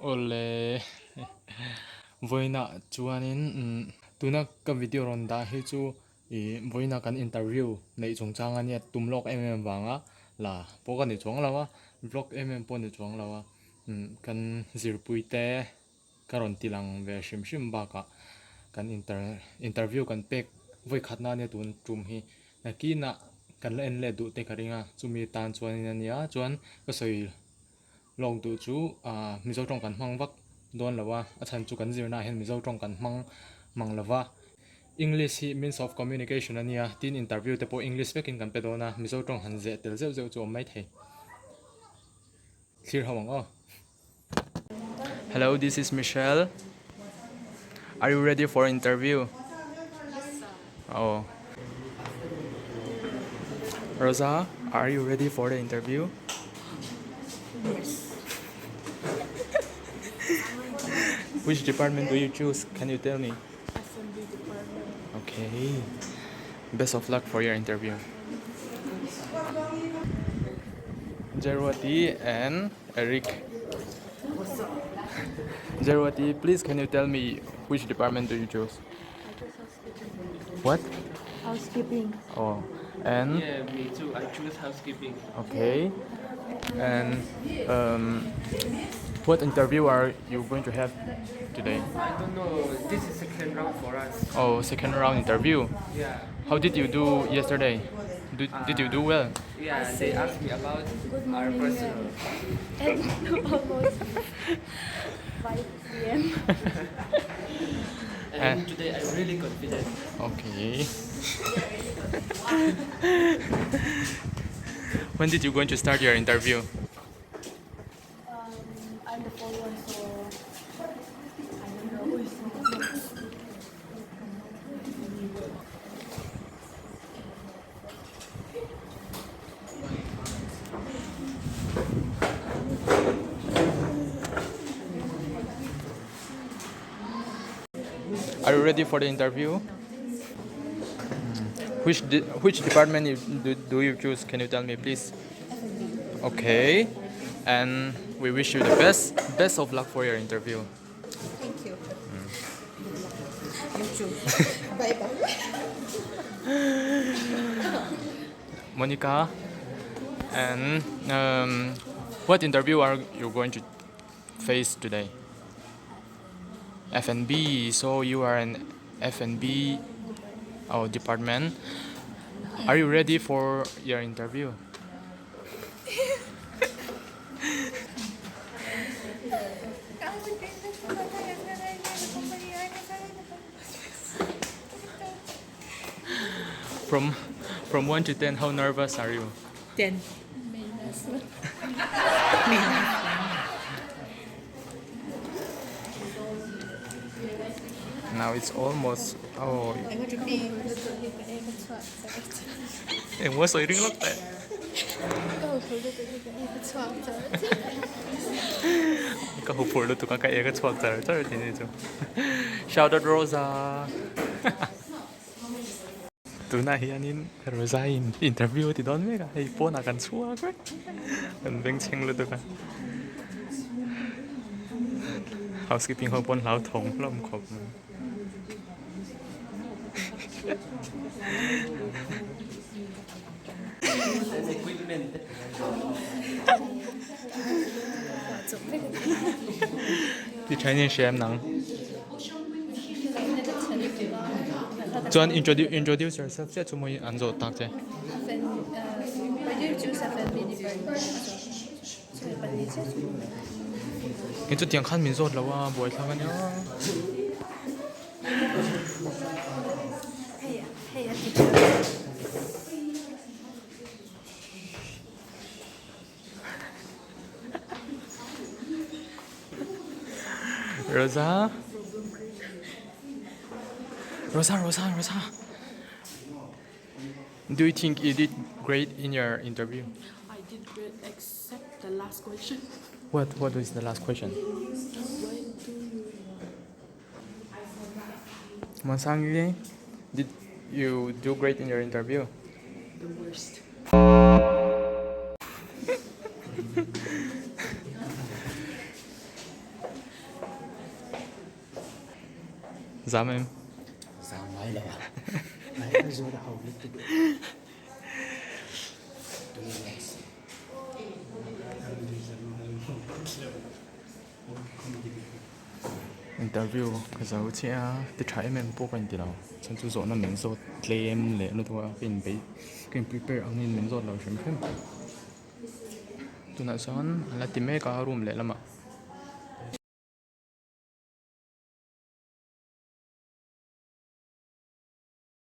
Ole voina chuanin tuna ka video ron da hi chu I voina kan interview nei chungchang ania tumlok wanga la po kan ni chong lawa vlog po ni chong lawa kan zirpuite karon tilang ve shim ba ka kan interview kan pek voikhat na ne tun tum hi nakina kan la en le du te karinga chumi tan chuanin ania chuan ka soi long tu chu mizo tong kan hmang vak don lawa a chan chu kan zirna hen mizo tong kan mang lawa English hi means of communication ania tin interview te po English vekin kan pedona mizo tong han ze tel zeu chu mai thei clear hawang oh. Hello, this is Michelle. Are you ready for interview? Oh. Rosa, are you ready for the interview? Yes. Which department do you choose? Can you tell me? Assembly department. Okay. Best of luck for your interview. Jarwati and Eric. What's up? Jarwati, please can you tell me which department do you choose? I guess housekeeping. What? Housekeeping. Oh, and Yeah, me too. I choose housekeeping. okay. And what interview are you going to have today? I don't know. This is second round for us. Oh, second round interview. Yeah. How did you do yesterday? Did you do well? Yeah, they asked me about our personal. And almost 5 p.m. And today I'm really confident. Okay. When did you going to start your interview? I'm the fourth one, so I don't know who is next. Are you ready for the interview? Which department do you choose? Can you tell me, please? Okay. And we wish you the best of luck for your interview. Thank you. You too. Bye bye. Monica, and what interview are you going to face today? F&B. So you are an F&B department. Are you ready for your interview? From 1 to 10, how nervous are you? 10. Now it's almost oh. I want to be. What's so ring like that? Ka hopeful to ka e ka chwak tar tar tin chu. Shout out Rosa. Tuna hianin Rosa in interview ti don mega ei pon akan chua ka. Kan beng cheng lu to ka. Housekeeping ho pon lau thong lom khop. And equipment. Đi Chinese xem nắng. John, introduce yourself. Sẽ chúng mình ăn rồi tạc chứ. Why do you choose F&B department? Cái chút tiếng khăn mình rồi là wa buổi sáng nhá. Hey, teacher. Rosa. Do you think you did great in your interview? I did great except the last question. What is the last question? Why do you Masang, did you do great in your interview? the worst? Dám em. Sao nói là nãy nó rồi đã hầu hết tụi Interview cái dấu chia thì trái em bộ quanh thì nào chân chú dỗ nó mình dỗ claim lệ nó thôi cái prepare anh mình dỗ là xem phim tụi nó son là tìm mấy cái room lệ lắm ạ